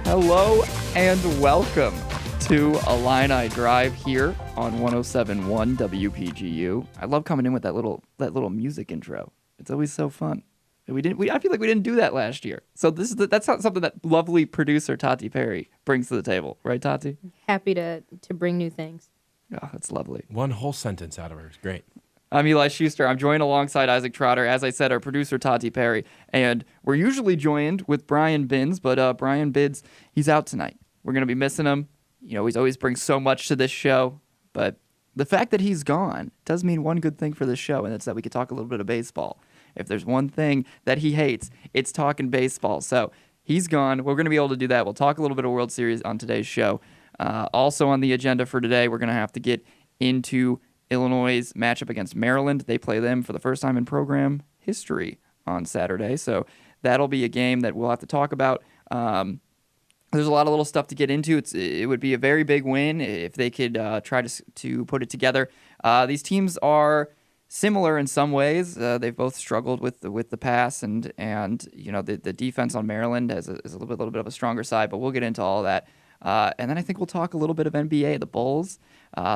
Hello and welcome to Illini Drive here on 107.1 WPGU. I love coming in with that little music intro. It's always so fun. I feel like we didn't do that last year. So that's not something that lovely producer Tati Perry brings to the table, right, Tati? Happy to bring new things. Oh, that's lovely. One whole sentence out of her is great. I'm Eli Schuster. I'm joined alongside Isaac Trotter, as I said, our producer Tati Perry, and we're usually joined with Brian Binns, but Brian Binns, he's out tonight. We're going to be missing him. You know, he's always brings so much to this show, but the fact that he's gone does mean one good thing for this show, and it's that we could talk a little bit of baseball. If there's one thing that he hates, it's talking baseball. So he's gone. We're going to be able to do that. We'll talk a little bit of World Series on today's show. Also on the agenda for today, we're going to have to get into Illinois' matchup against Maryland. They play them for the first time in program history on Saturday. So that'll be a game that we'll have to talk about. There's a lot of little stuff to get into. It would be a very big win if they could try to put it together. These teams are similar in some ways. They've both struggled with the pass, and you know the defense on Maryland is a little bit of a stronger side. But we'll get into all of that. And then I think we'll talk a little bit of NBA. The Bulls,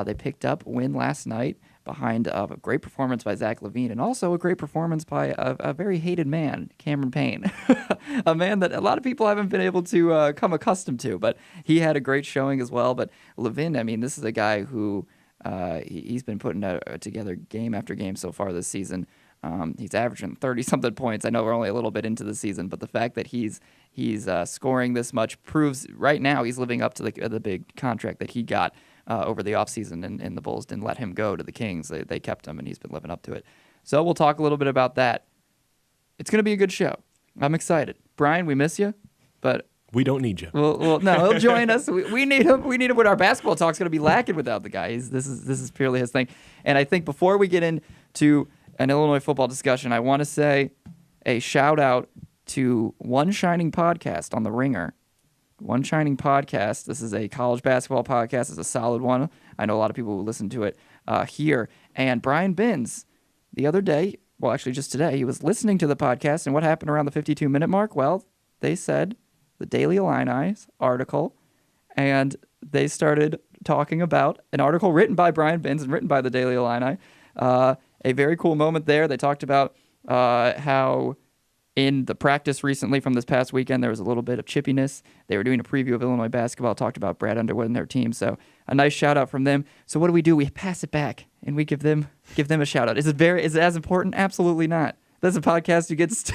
they picked up a win last night behind a great performance by Zach LaVine, and also a great performance by a very hated man, Cameron Payne, a man that a lot of people haven't been able to come accustomed to. But he had a great showing as well. But LaVine, I mean, this is a guy who he's been putting together game after game so far this season. He's averaging 30-something points. I know we're only a little bit into the season, but the fact that he's scoring this much proves right now he's living up to the big contract that he got over the offseason, and the Bulls didn't let him go to the Kings. They kept him, and he's been living up to it. So we'll talk a little bit about that. It's going to be a good show. I'm excited. Brian, we miss you, but we don't need you. Well, no, he'll join us. We need him. We need him when our basketball talk's going to be lacking without the guy. This is purely his thing. And I think before we get into an Illinois football discussion, I want to say a shout out to One Shining Podcast on The Ringer. One Shining Podcast. This is a college basketball podcast. It's a solid one. I know a lot of people who listen to it here. And Brian Binns, the other day, well, actually just today, he was listening to the podcast, and what happened around the 52-minute mark? Well, they said the Daily Illini's article, and they started talking about an article written by Brian Binns and written by the Daily Illini. A very cool moment there. They talked about how in the practice recently from this past weekend, there was a little bit of chippiness. They were doing a preview of Illinois basketball, talked about Brad Underwood and their team. So a nice shout out from them. So what do? We pass it back and we give them a shout out. Is it as important? Absolutely not. That's a podcast who gets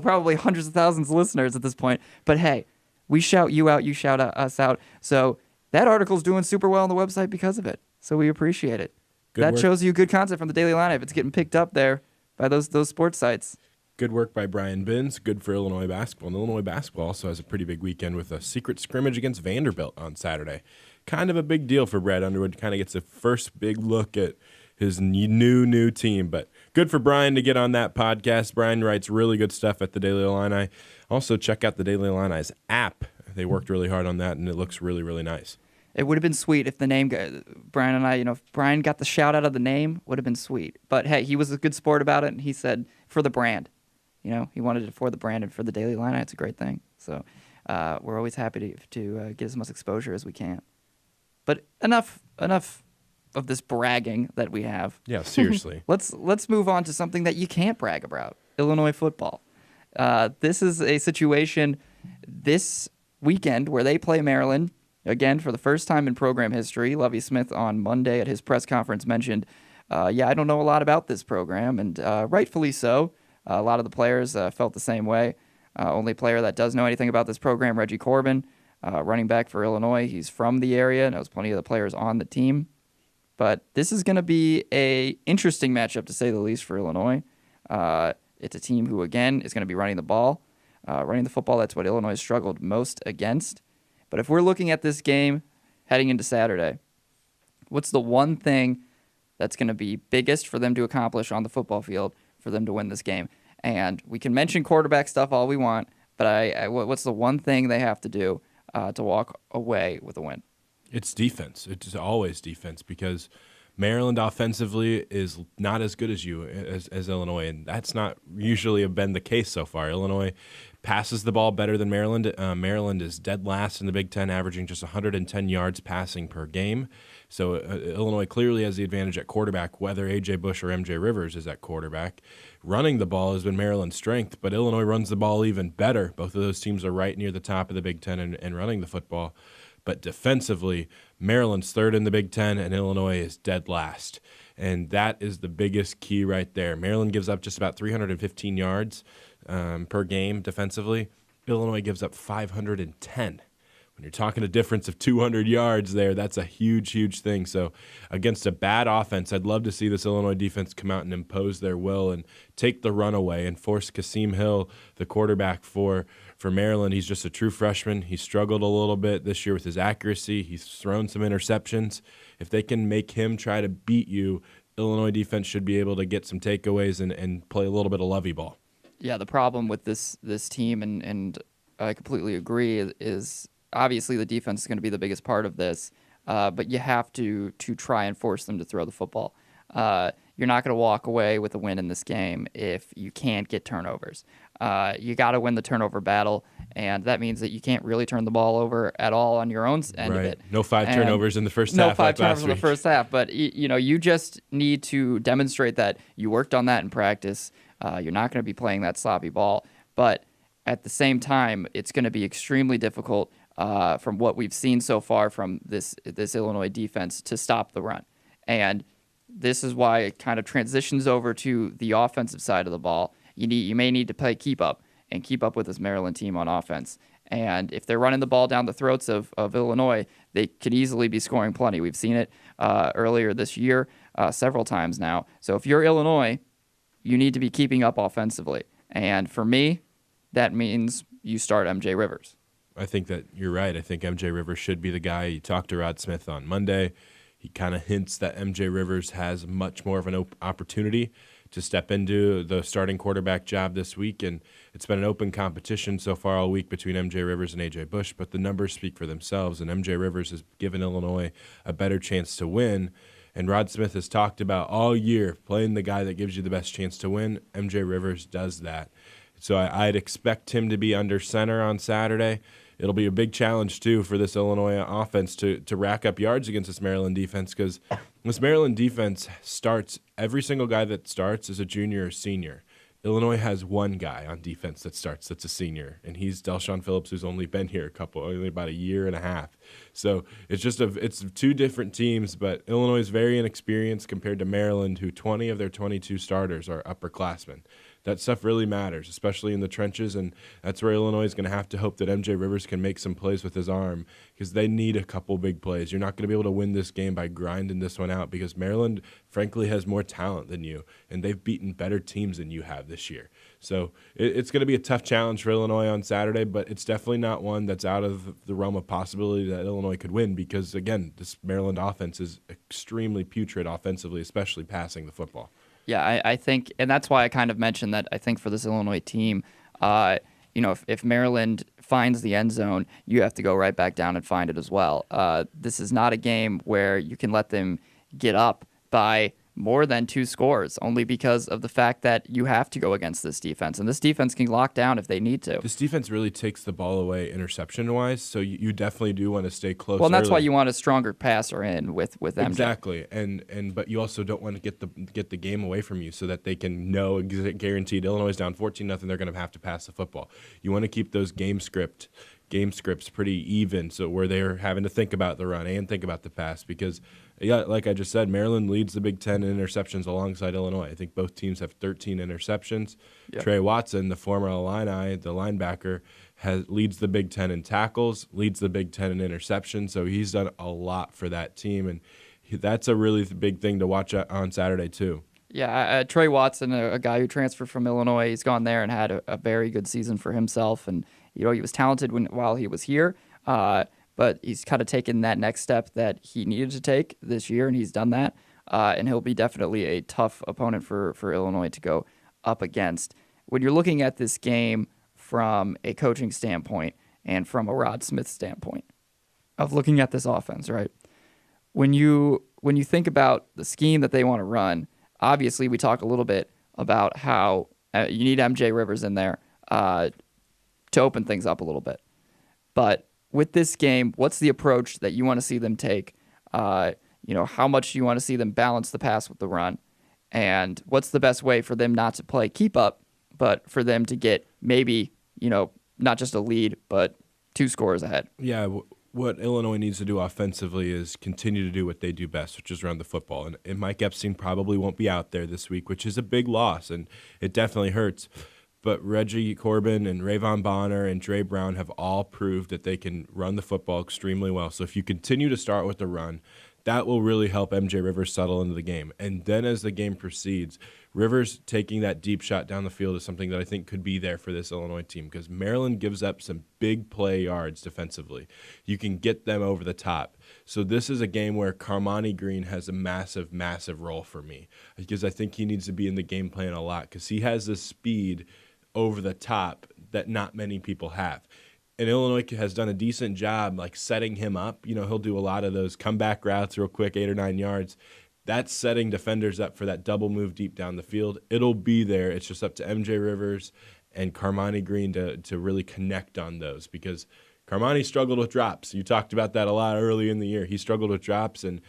probably hundreds of thousands of listeners at this point. But hey, we shout you out, you shout us out. So that article's doing super well on the website because of it. So we appreciate it. That shows you good content from the Daily Line if it's getting picked up there by those sports sites. Good work by Brian Binns. Good for Illinois basketball. And Illinois basketball also has a pretty big weekend with a secret scrimmage against Vanderbilt on Saturday. Kind of a big deal for Brad Underwood. Kind of gets a first big look at his new team. But good for Brian to get on that podcast. Brian writes really good stuff at the Daily Illini. Also, check out the Daily Illini's app. They worked really hard on that, and it looks really, really nice. It would have been sweet if the name, Brian and I, if Brian got the shout out of the name, would have been sweet. But hey, he was a good sport about it, and he said for the brand. He wanted it for the brand and for the Daily Illini. It's a great thing. So we're always happy to get as much exposure as we can. But enough of this bragging that we have. Yeah, seriously. Let's move on to something that you can't brag about, Illinois football. This is a situation this weekend where they play Maryland. Again, for the first time in program history, Lovie Smith on Monday at his press conference mentioned, I don't know a lot about this program, and rightfully so. A lot of the players felt the same way. Only player that does know anything about this program, Reggie Corbin, running back for Illinois. He's from the area, knows plenty of the players on the team. But this is going to be an interesting matchup, to say the least, for Illinois. It's a team who, again, is going to be running the ball. Running the football, that's what Illinois has struggled most against. But if we're looking at this game heading into Saturday, what's the one thing that's going to be biggest for them to accomplish on the football field for them to win this game? And we can mention quarterback stuff all we want, but what's the one thing they have to do to walk away with a win? It's defense. It's always defense because Maryland offensively is not as good as as Illinois, and that's not usually been the case so far. Illinois passes the ball better than Maryland. Maryland is dead last in the Big Ten, averaging just 110 yards passing per game. So Illinois clearly has the advantage at quarterback, whether A.J. Bush or M.J. Rivers is at quarterback. Running the ball has been Maryland's strength, but Illinois runs the ball even better. Both of those teams are right near the top of the Big Ten and running the football. But defensively, Maryland's third in the Big Ten, and Illinois is dead last. And that is the biggest key right there. Maryland gives up just about 315 yards per game defensively. Illinois gives up 510. When you're talking a difference of 200 yards there, that's a huge, huge thing. So against a bad offense, I'd love to see this Illinois defense come out and impose their will and take the run away and force Kasim Hill, the quarterback for Maryland. He's just a true freshman. He struggled a little bit this year with his accuracy. He's thrown some interceptions. If they can make him try to beat you, Illinois defense should be able to get some takeaways and play a little bit of lovey ball. Yeah, the problem with this team, and I completely agree, is obviously the defense is going to be the biggest part of this, but you have to try and force them to throw the football. You're not going to walk away with a win in this game if you can't get turnovers. You got to win the turnover battle, and that means that you can't really turn the ball over at all on your own end of it. No five turnovers in the first half. No five turnovers in the first half, but you just need to demonstrate that you worked on that in practice. You're not going to be playing that sloppy ball, but at the same time, it's going to be extremely difficult from what we've seen so far from this Illinois defense to stop the run. And this is why it kind of transitions over to the offensive side of the ball. You may need to play keep up with this Maryland team on offense. And if they're running the ball down the throats of Illinois, they could easily be scoring plenty. We've seen it earlier this year several times now. So if you're Illinois, you need to be keeping up offensively. And for me, that means you start M.J. Rivers. I think that you're right. I think M.J. Rivers should be the guy. You talked to Rod Smith on Monday. He kind of hints that M.J. Rivers has much more of an opportunity to step into the starting quarterback job this week, and it's been an open competition so far all week between M.J. Rivers and A.J. Bush, but the numbers speak for themselves, and M.J. Rivers has given Illinois a better chance to win. And Rod Smith has talked about all year playing the guy that gives you the best chance to win. M.J. Rivers does that. So I'd expect him to be under center on Saturday. It'll be a big challenge, too, for this Illinois offense to rack up yards against this Maryland defense, because this Maryland defense starts, every single guy that starts is a junior or senior. Illinois has one guy on defense that starts that's a senior, and he's Delshon Phillips, who's only been here only about a year and a half. So it's two different teams, but Illinois is very inexperienced compared to Maryland, who 20 of their 22 starters are upperclassmen. That stuff really matters, especially in the trenches, and that's where Illinois is going to have to hope that M.J. Rivers can make some plays with his arm, because they need a couple big plays. You're not going to be able to win this game by grinding this one out, because Maryland, frankly, has more talent than you, and they've beaten better teams than you have this year. So it's going to be a tough challenge for Illinois on Saturday, but it's definitely not one that's out of the realm of possibility that Illinois could win, because, again, this Maryland offense is extremely putrid offensively, especially passing the football. Yeah, I think, and that's why I kind of mentioned that I think for this Illinois team, if Maryland finds the end zone, you have to go right back down and find it as well. This is not a game where you can let them get up by more than 2 scores, only because of the fact that you have to go against this defense. And this defense can lock down if they need to. This defense really takes the ball away interception-wise, so you definitely do want to stay close. Well, and that's why you want a stronger passer in with MJ. Exactly, but you also don't want to get the game away from you so that they can know guaranteed Illinois is down 14-0, they're going to have to pass the football. You want to keep those game scripts pretty even, so where they're having to think about the run and think about the pass, because like I just said, Maryland leads the Big Ten in interceptions alongside Illinois. I think both teams have 13 interceptions. Yep. Trey Watson, the former Illini, the linebacker, leads the Big Ten in tackles, leads the Big Ten in interceptions, so he's done a lot for that team, and that's a really big thing to watch on Saturday too. Yeah, Trey Watson, a guy who transferred from Illinois, he's gone there and had a very good season for himself, and he was talented while he was here, but he's kind of taken that next step that he needed to take this year, and he's done that, and he'll be definitely a tough opponent for Illinois to go up against. When you're looking at this game from a coaching standpoint and from a Rod Smith standpoint of looking at this offense, right? When you when you think about the scheme that they want to run, obviously we talk a little bit about how you need MJ Rivers in there to open things up a little bit. But with this game, what's the approach that you want to see them take? How much do you want to see them balance the pass with the run? And what's the best way for them not to play keep up, but for them to get maybe, not just a lead, but 2 scores ahead? Yeah, what Illinois needs to do offensively is continue to do what they do best, which is run the football. And Mike Epstein probably won't be out there this week, which is a big loss, and it definitely hurts. But Reggie Corbin and Rayvon Bonner and Dre Brown have all proved that they can run the football extremely well. So if you continue to start with the run, that will really help MJ Rivers settle into the game. And then as the game proceeds, Rivers taking that deep shot down the field is something that I think could be there for this Illinois team, because Maryland gives up some big play yards defensively. You can get them over the top. So this is a game where Carmani Green has a massive, massive role for me, because I think he needs to be in the game plan a lot, because he has this speed over the top that not many people have. And Illinois has done a decent job setting him up. He'll do a lot of those comeback routes real quick, 8 or 9 yards. That's setting defenders up for that double move deep down the field. It'll be there. It's just up to MJ Rivers and Carmani Green to really connect on those, because Carmani struggled with drops. You talked about that a lot early in the year. He struggled with drops, and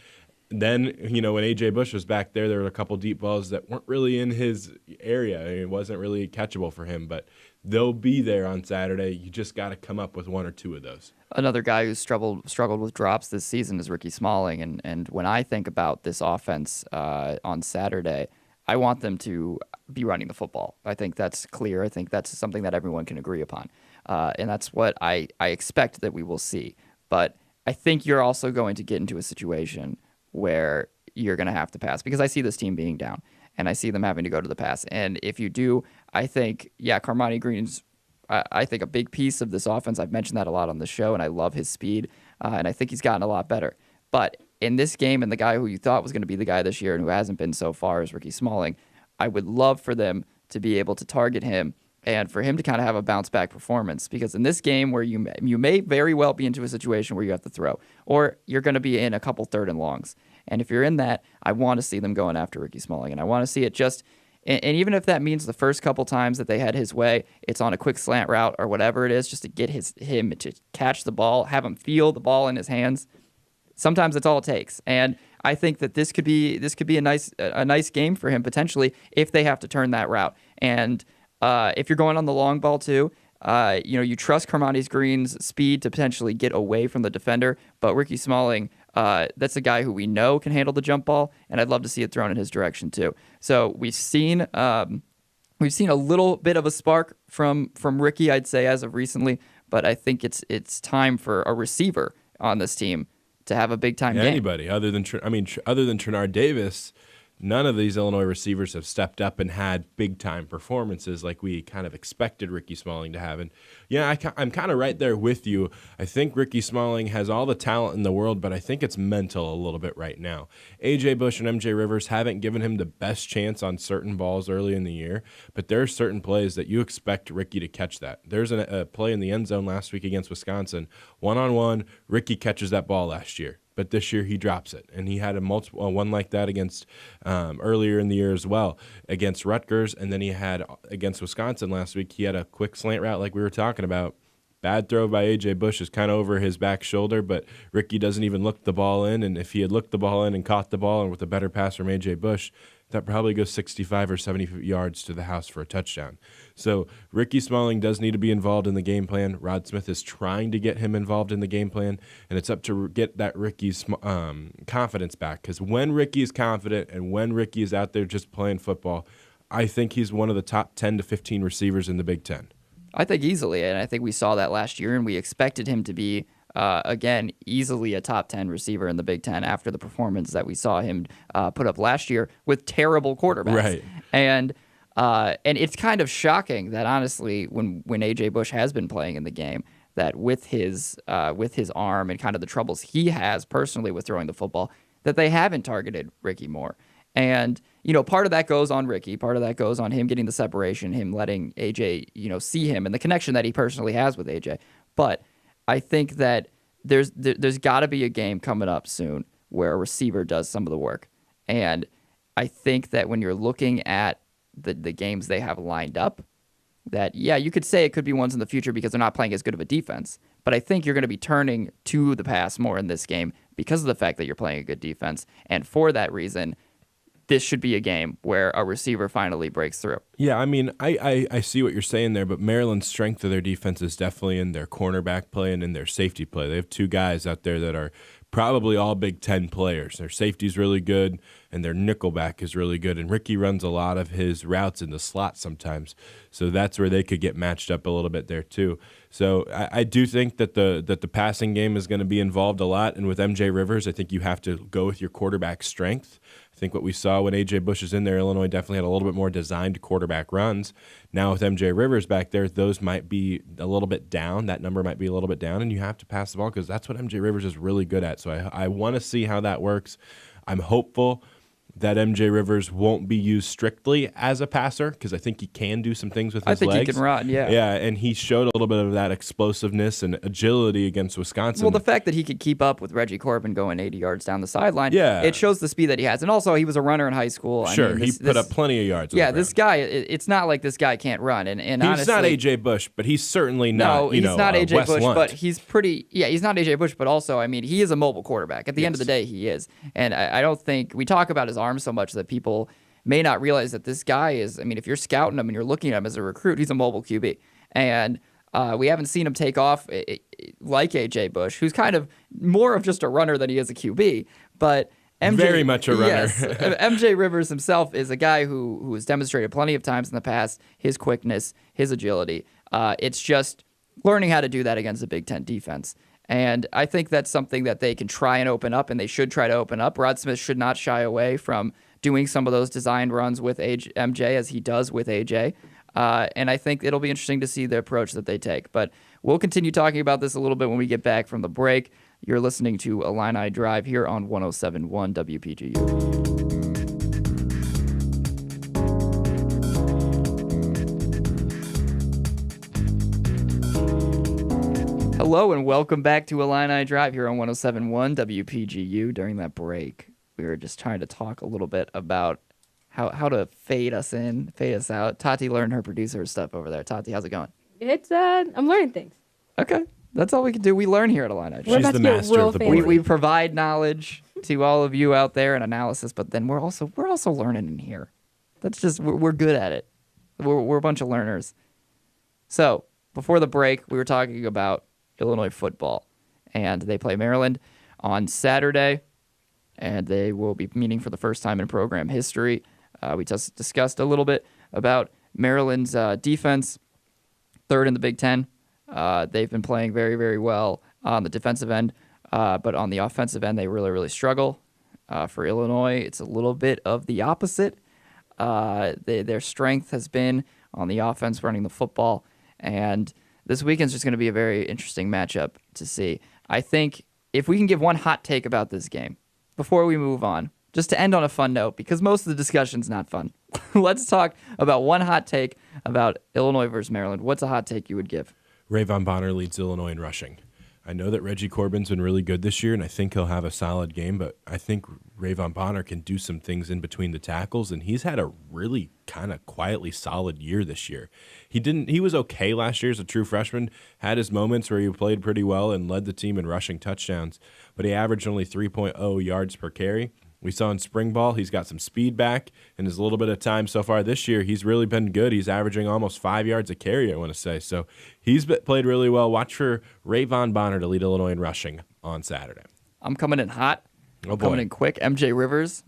then, when A.J. Bush was back there were a couple deep balls that weren't really in his area. It wasn't really catchable for him, but they'll be there on Saturday. You just got to come up with 1 or 2 of those. Another guy who's struggled with drops this season is Ricky Smalling. And when I think about this offense on Saturday, I want them to be running the football. I think that's clear. I think that's something that everyone can agree upon. And that's what I expect that we will see. But I think you're also going to get into a situation where you're going to have to pass, because I see this team being down and I see them having to go to the pass. And if you do, I think, Carmani Green's, I think, a big piece of this offense. I've mentioned that a lot on the show, and I love his speed, and I think he's gotten a lot better. But in this game, and the guy who you thought was going to be the guy this year and who hasn't been so far is Ricky Smalling, I would love for them to be able to target him and for him to kind of have a bounce-back performance, because in this game where you may very well be into a situation where you have to throw, or you're going to be in a couple 3rd and longs. And if you're in that, I want to see them going after Ricky Smalling, and I want to see it just – and even if that means the first couple times that they had his way, it's on a quick slant route or whatever it is, just to get him to catch the ball, have him feel the ball in his hands. Sometimes that's all it takes. And I think that this could be a nice game for him potentially if they have to turn that route. And if you're going on the long ball too, you trust Carmani Green's speed to potentially get away from the defender, but Ricky Smalling, that's a guy who we know can handle the jump ball, and I'd love to see it thrown in his direction too. So we've seen a little bit of a spark from Ricky, I'd say, as of recently, but I think it's time for a receiver on this team to have a big time game. Anybody other than Trenard Davis, none of these Illinois receivers have stepped up and had big-time performances like we kind of expected Ricky Smalling to have. And, I'm kind of right there with you. I think Ricky Smalling has all the talent in the world, but I think it's mental a little bit right now. A.J. Bush and M.J. Rivers haven't given him the best chance on certain balls early in the year, but there are certain plays that you expect Ricky to catch that. There's a play in the end zone last week against Wisconsin. One-on-one, Ricky catches that ball last year. But this year he drops it, and he had one like that against earlier in the year as well against Rutgers, and then he had against Wisconsin last week. He had a quick slant route like we were talking about. Bad throw by A.J. Bush is kind of over his back shoulder, but Ricky doesn't even look the ball in, and if he had looked the ball in and caught the ball and with a better pass from A.J. Bush, that probably goes 65 or 70 yards to the house for a touchdown. So Ricky Smalling does need to be involved in the game plan. Rod Smith is trying to get him involved in the game plan, and it's up to get that Ricky's confidence back, because when Ricky is confident and when Ricky is out there just playing football, I think he's one of the top 10 to 15 receivers in the Big Ten. I think easily, and I think we saw that last year, and we expected him to be again, easily a top 10 receiver in the Big Ten after the performance that we saw him put up last year with terrible quarterbacks. Right. And it's kind of shocking that, honestly, when A.J. Bush has been playing in the game, that with his arm and kind of the troubles he has personally with throwing the football, that they haven't targeted Ricky more. And, part of that goes on Ricky. Part of that goes on him getting the separation, him letting A.J., see him and the connection that he personally has with A.J. But I think that there's got to be a game coming up soon where a receiver does some of the work. And I think that when you're looking at the games they have lined up, that, yeah, you could say it could be ones in the future because they're not playing as good of a defense. But I think you're going to be turning to the pass more in this game because of the fact that you're playing a good defense. And for that reason, this should be a game where a receiver finally breaks through. Yeah, I mean, I see what you're saying there, but Maryland's strength of their defense is definitely in their cornerback play and in their safety play. They have two guys out there that are probably all Big Ten players. Their safety's really good, and their nickelback is really good. And Ricky runs a lot of his routes in the slot sometimes, so that's where they could get matched up a little bit there too. So I do think that the passing game is going to be involved a lot, and with MJ Rivers, I think you have to go with your quarterback strength. I think what we saw when A.J. Bush is in there, Illinois definitely had a little bit more designed quarterback runs. Now with MJ Rivers back there, those might be a little bit down. That number might be a little bit down, and you have to pass the ball because that's what MJ Rivers is really good at. So I want to see how that works. I'm hopeful that MJ Rivers won't be used strictly as a passer because I think he can do some things with his legs. I think he can run, yeah. Yeah, and he showed a little bit of that explosiveness and agility against Wisconsin. Well, the fact that he could keep up with Reggie Corbin going 80 yards down the sideline, yeah, it shows the speed that he has. And also, he was a runner in high school. Sure, he put up plenty of yards. Yeah, this guy, it's not like this guy can't run. And he's honestly, not A.J. Bush, but he's certainly not, he's not A.J. Wes Bush, Lunt. but he's pretty, he's not A.J. Bush, but also, I mean, he is a mobile quarterback. At the end of the day, he is. And I don't think, we talk about his arm so much that people may not realize that this guy is, I mean, if you're scouting him and you're looking at him as a recruit, he's a mobile QB. And we haven't seen him take off like A.J. Bush, who's kind of more of just a runner than he is a QB. But MJ, very much a runner. Yes, MJ Rivers himself is a guy who has demonstrated plenty of times in the past his quickness, his agility. It's just learning how to do that against a Big Ten defense. And I think that's something that they can try and open up, and they should try to open up. Rod Smith should not shy away from doing some of those designed runs with MJ as he does with AJ. And I think it'll be interesting to see the approach that they take. But we'll continue talking about this a little bit when we get back from the break. You're listening to Illini Drive here on 107.1 WPGU. Hello and welcome back to Illini Drive here on 107.1 WPGU. During that break, we were just trying to talk a little bit about how to fade us in, fade us out. Tati learned her producer stuff over there. Tati, how's it going? It's I'm learning things. Okay, that's all we can do. We learn here at Illini Drive. We're She's about the to get master real of the fancy. board. We provide knowledge to all of you out there and analysis, but then we're also learning in here. That's just we're good at it. We're a bunch of learners. So before the break, we were talking about Illinois football, and they play Maryland on Saturday, and they will be meeting for the first time in program history. We just discussed a little bit about Maryland's defense, third in the Big Ten. They've been playing very, very well on the defensive end, but on the offensive end, they really, really struggle. For Illinois, it's a little bit of the opposite. Their strength has been on the offense, running the football, and this weekend's just going to be a very interesting matchup to see. I think if we can give one hot take about this game before we move on, just to end on a fun note, because most of the discussion's not fun, let's talk about one hot take about Illinois versus Maryland. What's a hot take you would give? Ray Von Bonner leads Illinois in rushing. I know that Reggie Corbin's been really good this year, and I think he'll have a solid game, but I think Ray Von Bonner can do some things in between the tackles, and he's had a really kind of quietly solid year this year. He was okay last year as a true freshman, had his moments where he played pretty well and led the team in rushing touchdowns, but he averaged only 3.0 yards per carry. We saw in spring ball, he's got some speed back, and his little bit of time so far this year, he's really been good. He's averaging almost 5 yards a carry, I want to say. So he's played really well. Watch for Ray Von Bonner to lead Illinois in rushing on Saturday. I'm coming in hot. Oh, boy. Coming in quick. MJ Rivers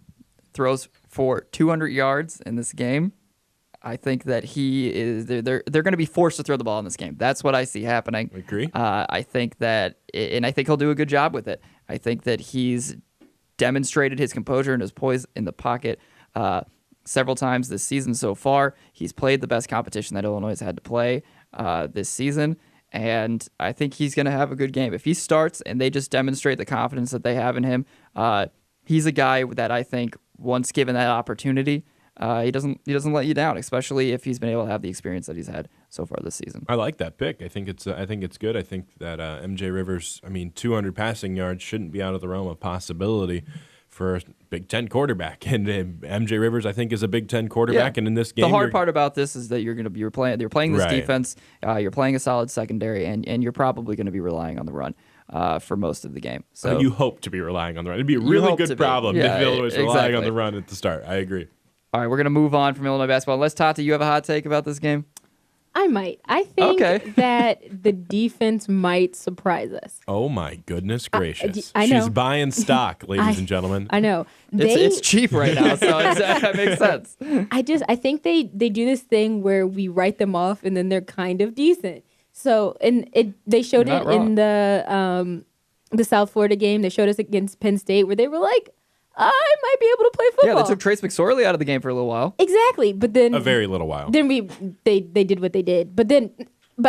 throws for 200 yards in this game. I think that they're going to be forced to throw the ball in this game. That's what I see happening. I agree. I think that, and I think he'll do a good job with it. I think that he's demonstrated his composure and his poise in the pocket several times this season so far. He's played the best competition that Illinois has had to play this season, and I think he's going to have a good game. If he starts and they just demonstrate the confidence that they have in him, he's a guy that I think, once given that opportunity, he doesn't let you down, especially if he's been able to have the experience that he's had so far this season. I like that pick. I think it's good. I think that MJ Rivers, 200 passing yards shouldn't be out of the realm of possibility for a Big Ten quarterback. And MJ Rivers, I think, is a Big Ten quarterback. Yeah. And in this game, the hard part about this is that you're playing this Right. defense. You're playing a solid secondary, and you're probably going to be relying on the run for most of the game. So you hope to be relying on the run. It'd be a really hope to good be. problem Yeah, if Illinois is relying exactly. on the run at the start. I agree. All right, we're going to move on from Illinois basketball. Unless, Tati, you have a hot take about this game? I might. I think Okay. that the defense might surprise us. Oh, my goodness gracious. I know. She's buying stock, ladies and gentlemen. I know. It's cheap right now, so that makes sense. I think they do this thing where we write them off and then they're kind of decent. So they showed You're it not in the South Florida game. They showed us against Penn State where they were like, I might be able to play football. Yeah, they took Trace McSorley out of the game for a little while. Exactly, but then A very little while. then they did what they did. But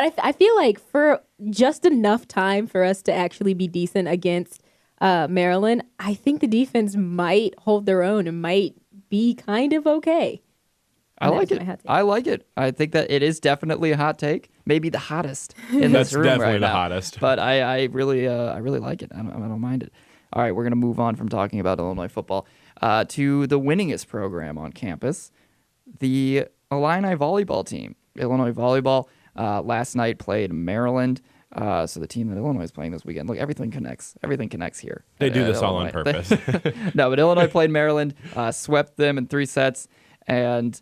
I feel like for just enough time for us to actually be decent against Maryland, I think the defense might hold their own and might be kind of okay. I like That's my hot it. take. I like it. I think that it is definitely a hot take. Maybe the hottest in That's this room definitely right the now. hottest. But I really like it. I don't mind it. All right, we're gonna move on from talking about Illinois football to the winningest program on campus, the Illini volleyball team. Illinois volleyball last night played Maryland. So the team that Illinois is playing this weekend. Look, everything connects. Everything connects here. They at do this all on Illinois. purpose. No, but Illinois played Maryland, swept them in 3 sets, and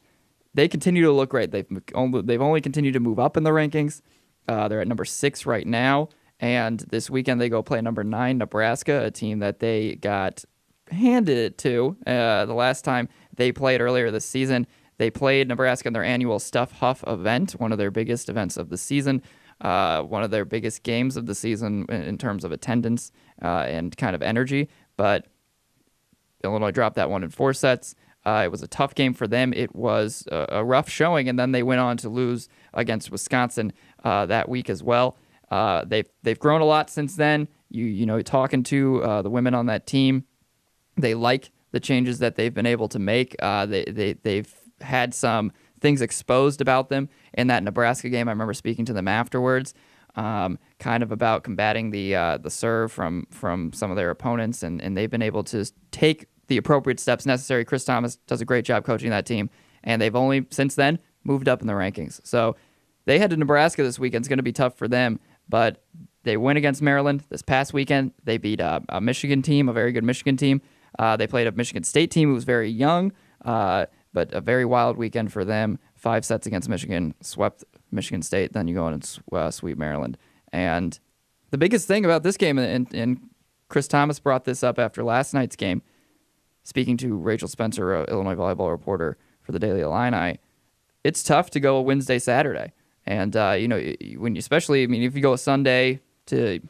they continue to look great. They've only continued to move up in the rankings. They're at number 6 right now, and this weekend they go play number 9 Nebraska, a team that they got handed it to the last time they played earlier this season. They played Nebraska in their annual Stuff Huff event, one of their biggest events of the season. One of their biggest games of the season in terms of attendance and kind of energy, but Illinois dropped that one in 4 sets. It was a tough game for them. It was a rough showing, and then they went on to lose against Wisconsin that week as well. They've grown a lot since then. You know, talking to the women on that team, they like the changes that they've been able to make. They've had some things exposed about them in that Nebraska game. I remember speaking to them afterwards, kind of about combating the serve from some of their opponents, and they've been able to take the appropriate steps necessary. Chris Thomas does a great job coaching that team, and they've only since then moved up in the rankings. So they head to Nebraska this weekend. It's going to be tough for them, but they win against Maryland this past weekend. They beat a Michigan team, a very good Michigan team. They played a Michigan State team who was very young, but a very wild weekend for them. 5 sets against Michigan, swept Michigan State. Then you go in and sweep Maryland. And the biggest thing about this game, and Chris Thomas brought this up after last night's game, speaking to Rachel Spencer, Illinois volleyball reporter for the Daily Illini, it's tough to go a Wednesday, Saturday. And, when you, especially, if you go a Sunday to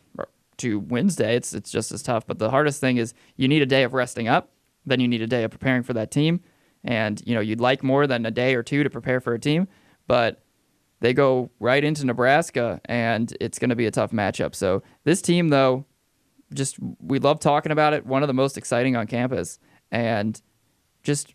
Wednesday, it's just as tough. But the hardest thing is you need a day of resting up. Then you need a day of preparing for that team. And, you'd like more than a day or two to prepare for a team. But they go right into Nebraska, and it's going to be a tough matchup. So this team, though, we love talking about it. One of the most exciting on campus. And just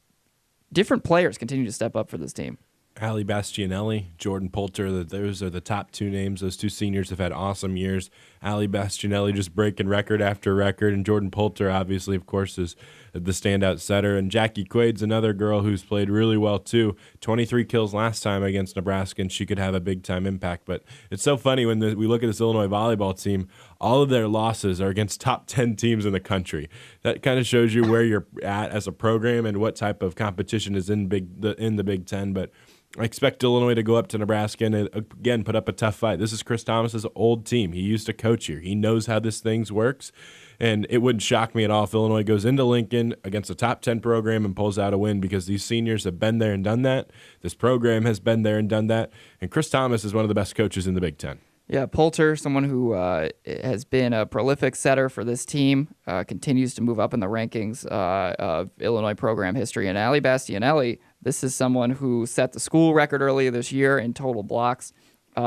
different players continue to step up for this team. Ali Bastianelli, Jordan Poulter, those are the top 2 names. Those 2 seniors have had awesome years. Ali Bastianelli just breaking record after record, and Jordan Poulter, obviously, of course, is the standout setter. And Jackie Quaid's another girl who's played really well, too. 23 kills last time against Nebraska, and she could have a big-time impact. But it's so funny when we look at this Illinois volleyball team, all of their losses are against top 10 teams in the country. That kind of shows you where you're at as a program and what type of competition is in the Big Ten. But I expect Illinois to go up to Nebraska and, again, put up a tough fight. This is Chris Thomas's old team. He used to coach here. He knows how this thing works, and it wouldn't shock me at all if Illinois goes into Lincoln against a top 10 program and pulls out a win, because these seniors have been there and done that. This program has been there and done that, and Chris Thomas is one of the best coaches in the Big Ten. Yeah, Poulter, someone who has been a prolific setter for this team, continues to move up in the rankings of Illinois program history. And Ali Bastianelli, this is someone who set the school record earlier this year in total blocks in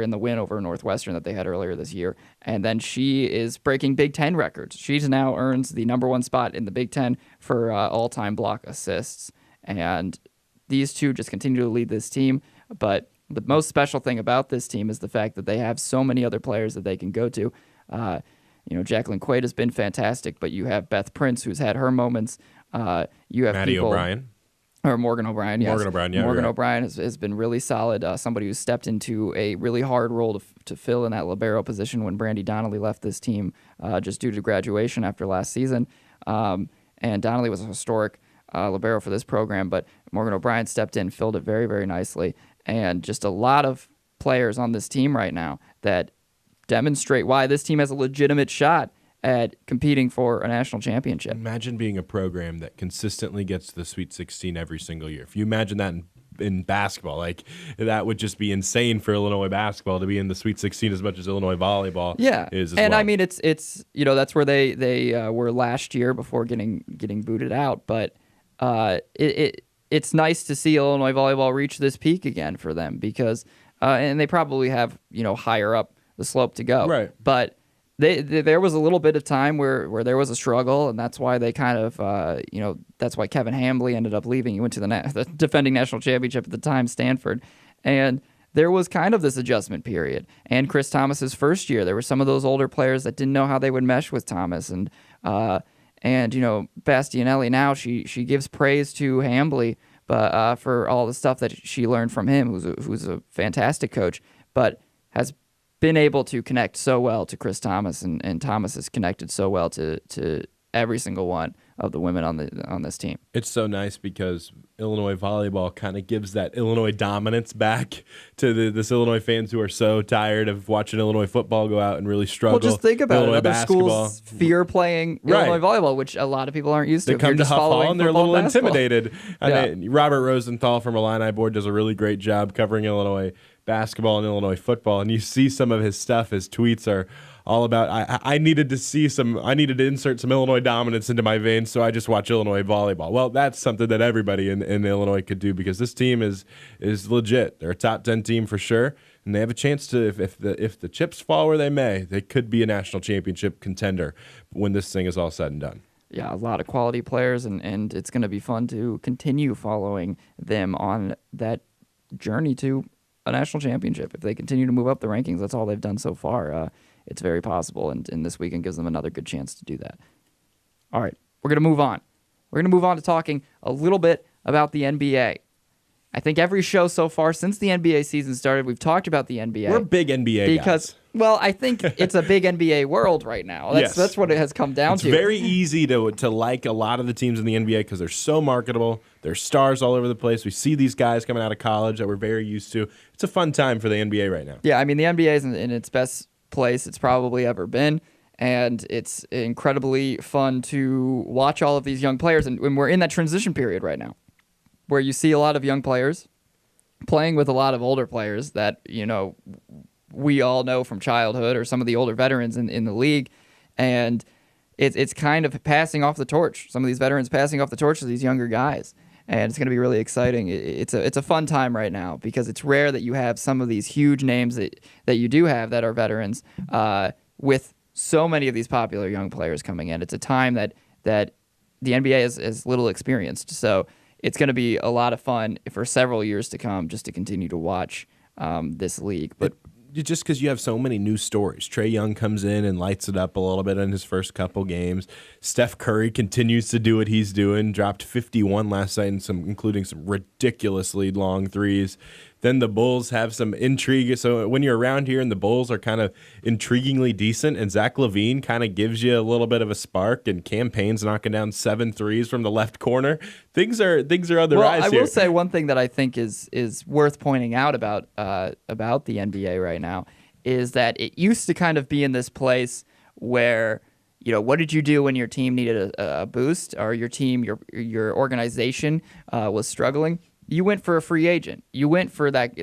the win over Northwestern that they had earlier this year. And then she is breaking Big Ten records. She now earns the number 1 spot in the Big Ten for all-time block assists. And these two just continue to lead this team. But the most special thing about this team is the fact that they have so many other players that they can go to. Jacqueline Quaid has been fantastic, but you have Beth Prince, who's had her moments. You have Maddie O'Brien. Or Morgan O'Brien, yes. Morgan O'Brien, yeah. Morgan O'Brien has been really solid. Somebody who stepped into a really hard role to fill in that libero position when Brandy Donnelly left this team just due to graduation after last season. And Donnelly was a historic libero for this program, but Morgan O'Brien stepped in, filled it very, very nicely. And just a lot of players on this team right now that demonstrate why this team has a legitimate shot at competing for a national championship. Imagine being a program that consistently gets to the Sweet 16 every single year. If you imagine that in basketball, like that would just be insane for Illinois basketball to be in the Sweet 16 as much as Illinois volleyball is as and well. I mean it's that's where they were last year before getting booted out, but it's nice to see Illinois volleyball reach this peak again for them because and they probably have higher up the slope to go, right? But there was a little bit of time where there was a struggle, and that's why they kind of, that's why Kevin Hambley ended up leaving. He went to the defending national championship at the time, Stanford. And there was kind of this adjustment period. And Chris Thomas's first year, there were some of those older players that didn't know how they would mesh with Thomas. And Bastianelli now, she gives praise to Hambley but for all the stuff that she learned from him, who's a fantastic coach, but has been able to connect so well to Chris Thomas, and Thomas has connected so well to every single one of the women on this team. It's so nice because Illinois volleyball kind of gives that Illinois dominance back to this Illinois fans who are so tired of watching Illinois football go out and really struggle. Well, just think about Illinois it. Other basketball. schools fear playing Right. Illinois volleyball, which a lot of people aren't used to. They come to Huff Hall and they're a little intimidated. Yeah. Robert Rosenthal from Illini Board does a really great job covering Illinois basketball and Illinois football, and you see some of his stuff. His tweets are all about I needed to insert some Illinois dominance into my veins, so I just watch Illinois volleyball. Well, that's something that everybody in Illinois could do because this team is legit. They're a top 10 team for sure, and they have a chance to, if the chips fall where they may, they could be a national championship contender when this thing is all said and done. Yeah, a lot of quality players, and it's going to be fun to continue following them on that journey to a national championship. If they continue to move up the rankings, that's all they've done so far. It's very possible, and this weekend gives them another good chance to do that. All right, we're going to move on. We're going to move on to talking a little bit about the NBA. I think every show so far since the NBA season started, we've talked about the NBA. We're big NBA guys. Well, I think it's a big NBA world right now. That's what it has come down to. It's very easy to like a lot of the teams in the NBA because they're so marketable. There's stars all over the place. We see these guys coming out of college that we're very used to. It's a fun time for the NBA right now. Yeah, I mean, the NBA is in its best place it's probably ever been, and it's incredibly fun to watch all of these young players. And we're in that transition period right now where you see a lot of young players playing with a lot of older players that, we all know from childhood or some of the older veterans in the league. And it's kind of passing off the torch. Some of these veterans passing off the torch to these younger guys. And it's going to be really exciting. It's a fun time right now because it's rare that you have some of these huge names that you do have that are veterans with so many of these popular young players coming in. It's a time that the NBA is little experienced. So it's going to be a lot of fun for several years to come just to continue to watch this league. But just because you have so many new stories. Trae Young comes in and lights it up a little bit in his first couple games. Steph Curry continues to do what he's doing. Dropped 51 last night, including some ridiculously long threes. Then the Bulls have some intrigue. So when you're around here and the Bulls are kind of intriguingly decent, and Zach LaVine kind of gives you a little bit of a spark, and Cam Payne's knocking down 7 threes from the left corner, things are on the rise here. I will say one thing that I think is worth pointing out about the NBA right now is that it used to kind of be in this place where, what did you do when your team needed a boost or your team, your organization was struggling? You went for a free agent. You went for that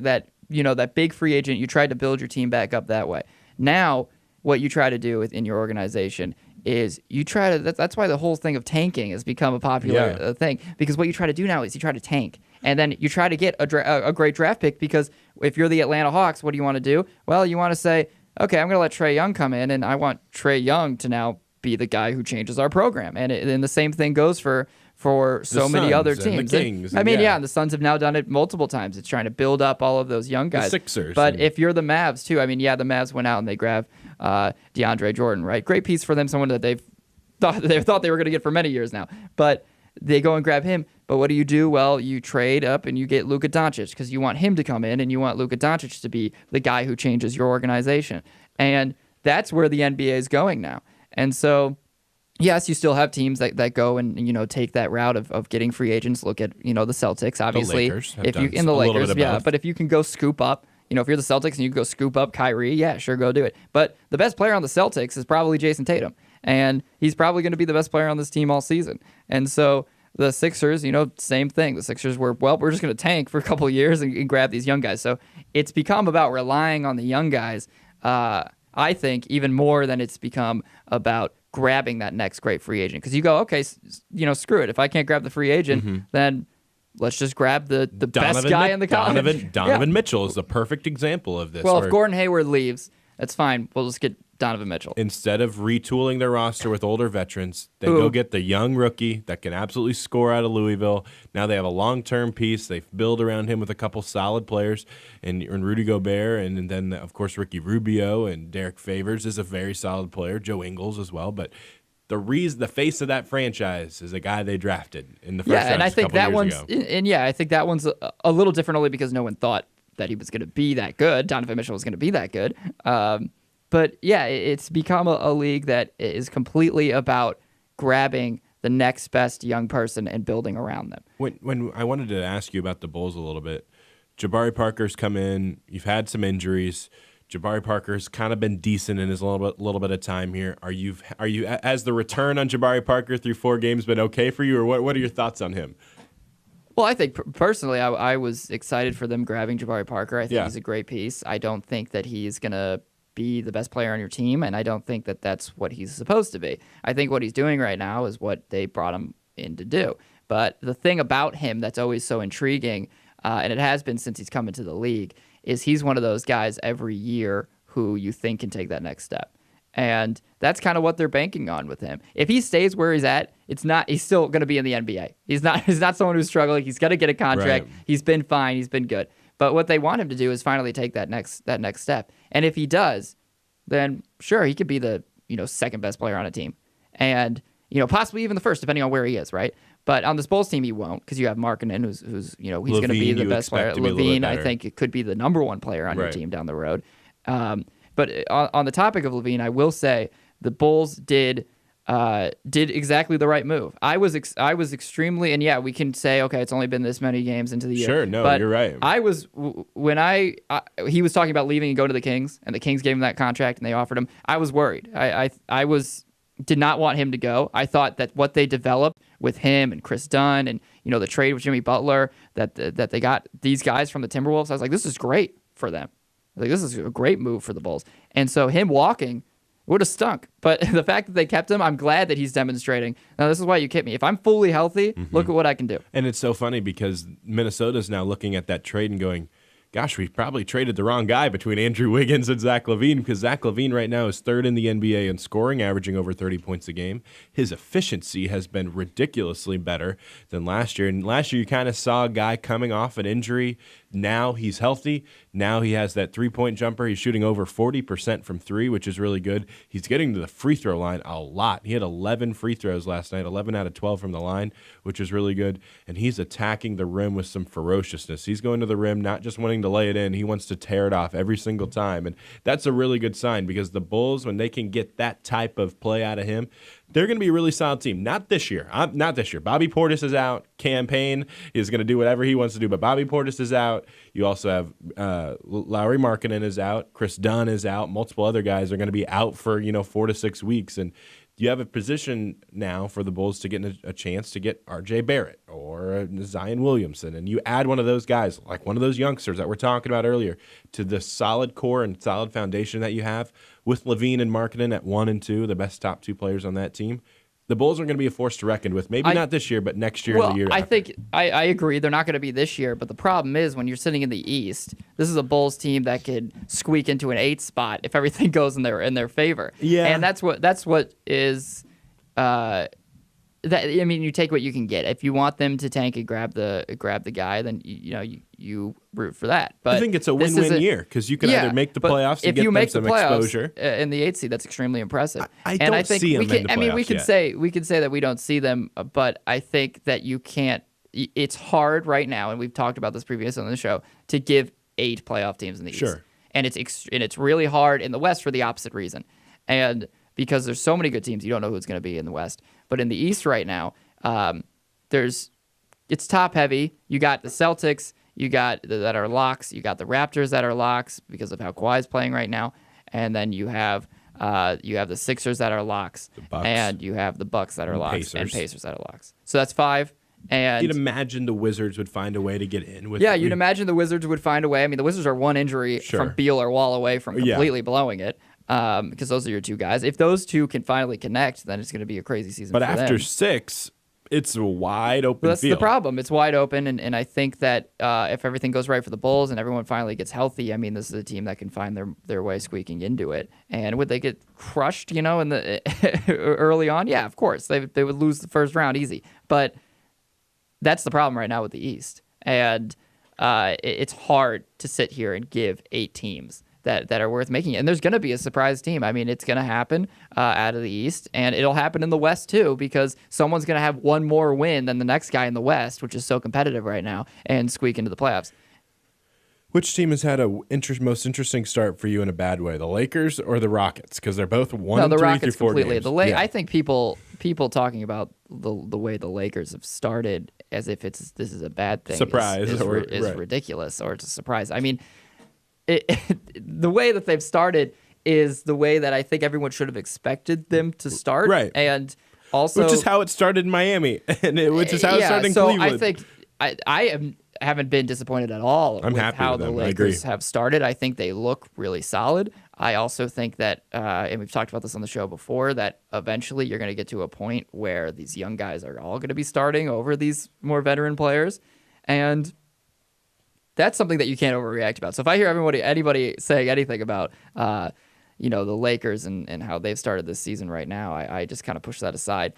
big free agent. You tried to build your team back up that way. Now, what you try to do in your organization is you try to. That's why the whole thing of tanking has become a popular thing. Because what you try to do now is you try to tank, and then you try to get a great draft pick. Because if you're the Atlanta Hawks, what do you want to do? Well, you want to say, okay, I'm going to let Trae Young come in, and I want Trae Young to now be the guy who changes our program. And the same thing goes for for so many other Suns and teams. the Kings, I mean, yeah. and the Suns have now done it multiple times. It's trying to build up all of those young guys. The Sixers. But if you're the Mavs, too, I mean, the Mavs went out and they grabbed DeAndre Jordan, right? Great piece for them, someone that they thought they were going to get for many years now. But they go and grab him. But what do? Well, you trade up and you get Luka Doncic because you want him to come in and you want Luka Doncic to be the guy who changes your organization. And that's where the NBA is going now. And so, yes, you still have teams that go and take that route of getting free agents. Look at the Celtics, obviously. The Lakers have if you done in the a little Lakers, bit of yeah. both. But if you can go scoop up, if you're the Celtics and you go scoop up Kyrie, yeah, sure, go do it. But the best player on the Celtics is probably Jason Tatum, and he's probably going to be the best player on this team all season. And so the Sixers, same thing. The Sixers were, we're just going to tank for a couple of years and grab these young guys. So it's become about relying on the young guys. I think even more than it's become about grabbing that next great free agent. Because you go, okay, screw it. If I can't grab the free agent, then let's just grab the best guy in the college. Donovan Mitchell is the perfect example of this. Well, if Gordon Hayward leaves, that's fine. We'll just get Donovan Mitchell. Instead of retooling their roster with older veterans, they go get the young rookie that can absolutely score out of Louisville. Now they have a long-term piece. They build around him with a couple solid players, and Rudy Gobert, and then, of course, Ricky Rubio and Derek Favors is a very solid player, Joe Ingles as well. But the face of that franchise is a guy they drafted in the first round. And I think that one's ago. I think that one's a little different only because no one thought that he was going to be that good. Donovan Mitchell was going to be that good. But yeah, it's become a league that is completely about grabbing the next best young person and building around them. When I wanted to ask you about the Bulls a little bit, Jabari Parker's come in. You've had some injuries. Jabari Parker's kind of been decent in his little bit of time here. Are you as the return on Jabari Parker through 4 games been okay for you, or what are your thoughts on him? Well, I think personally, I was excited for them grabbing Jabari Parker. I think he's a great piece. I don't think that he's gonna be the best player on your team, and I don't think that that's what he's supposed to be. I think what he's doing right now is what they brought him in to do. But the thing about him that's always so intriguing, and it has been since he's come into the league, is he's one of those guys every year who you think can take that next step. And that's kind of what they're banking on with him. If he stays where he's at, he's still going to be in the NBA. He's not someone who's struggling. He's going to get a contract. Right. He's been fine. He's been good. But what they want him to do is finally take that next step. And if he does, then sure, he could be the second best player on a team, and possibly even the first, depending on where he is, right? But on this Bulls team, he won't, because you have Markkanen, who's he's going to be the best player. Levine, I think, it could be the number 1 player on your team down the road. But on the topic of Levine, I will say the Bulls did exactly the right move. I was extremely, and yeah, we can say, okay, it's only been this many games into the year. Sure, no, but you're right. I was when he was talking about leaving and going to the Kings, and the Kings gave him that contract and they offered him. I was worried. I did not want him to go. I thought that what they developed with him and Chris Dunn and the trade with Jimmy Butler, that they got these guys from the Timberwolves, I was like, this is great for them. Like, this is a great move for the Bulls. And so him walking would have stunk. But the fact that they kept him, I'm glad that he's demonstrating. Now, this is why you kept me. If I'm fully healthy, look at what I can do. And it's so funny because Minnesota's now looking at that trade and going, gosh, we probably traded the wrong guy between Andrew Wiggins and Zach LaVine, because Zach LaVine right now is 3rd in the NBA in scoring, averaging over 30 points a game. His efficiency has been ridiculously better than last year. And last year you kind of saw a guy coming off an injury. Now he's healthy. Now he has that 3-point jumper. He's shooting over 40% from 3, which is really good. He's getting to the free throw line a lot. He had 11 free throws last night, 11 out of 12 from the line, which is really good. And he's attacking the rim with some ferociousness. He's going to the rim, not just wanting to lay it in. He wants to tear it off every single time. And that's a really good sign, because the Bulls, when they can get that type of play out of him, they're going to be a really solid team. Not this year. Not this year. Bobby Portis is out. Cam Payne is going to do whatever he wants to do, but Bobby Portis is out. You also have Lauri Markkanen is out. Chris Dunn is out. Multiple other guys are going to be out for 4 to 6 weeks. And you have a position now for the Bulls to get a chance to get R.J. Barrett or Zion Williamson, and you add one of those guys, like one of those youngsters that we're talking about earlier, to the solid core and solid foundation that you have with LaVine and Markkanen at 1 and 2, the best top 2 players on that team. The Bulls are going to be a force to reckon with. Maybe not this year, but next year and the year after. I think I agree. They're not going to be this year, but the problem is when you're sitting in the East, this is a Bulls team that could squeak into an 8th spot if everything goes in their favor. Yeah, and that's what is I mean, you take what you can get. If you want them to tank and grab the guy, then you root for that. But I think it's a win-win year because you can either make the playoffs and get them some exposure. In the 8th seed, that's extremely impressive. I don't see them in the playoffs. I mean, we could say that we don't see them, but I think that you can't. It's hard right now, and we've talked about this previously on the show, to give 8 playoff teams in the East. And it's really hard in the West for the opposite reason, and because there's so many good teams, you don't know who's going to be in the West. But in the East right now, it's top heavy. You got the Celtics, you got that are locks, you got the Raptors that are locks because of how Kawhi's playing right now, and then you have the Sixers that are locks, and you have the Bucks that are locks, and Pacers that are locks. So that's 5. And you'd imagine the Wizards would find a way to get in with. Yeah, you'd imagine the Wizards would find a way. I mean, the Wizards are one injury from Beal or Wall away from completely blowing it. Because those are your two guys. If those two can finally connect, then it's going to be a crazy season. But for after them. 6, it's a wide open that's field. The problem. It's wide open, and I think that if everything goes right for the Bulls and everyone finally gets healthy, I mean, this is a team that can find their way squeaking into it. And would they get crushed, in the early on? Yeah, of course. They would lose the first round easy. But that's the problem right now with the East. And it's hard to sit here and give 8 teams that are worth making it. And there's going to be a surprise team. I mean, it's going to happen out of the East, and it'll happen in the West too, because someone's going to have one more win than the next guy in the West, which is so competitive right now, and squeak into the playoffs. Which team has had a most interesting start for you in a bad way, the Lakers or the Rockets? Because they're both 1-3 the Rockets through 4 completely. games. I think people talking about the way the Lakers have started as if this is a bad thing surprise is ridiculous, or it's a surprise. I mean, the way that they've started is the way that I think everyone should have expected them to start. Right. And also, which is how it started in Miami, and which is how it started in Cleveland. I think I haven't been disappointed at all with how the Lakers have started. I think they look really solid. I also think that, and we've talked about this on the show before, that eventually you're going to get to a point where these young guys are all going to be starting over these more veteran players, and that's something that you can't overreact about. So if I hear anybody saying anything about, the Lakers and how they've started this season right now, I just kind of push that aside.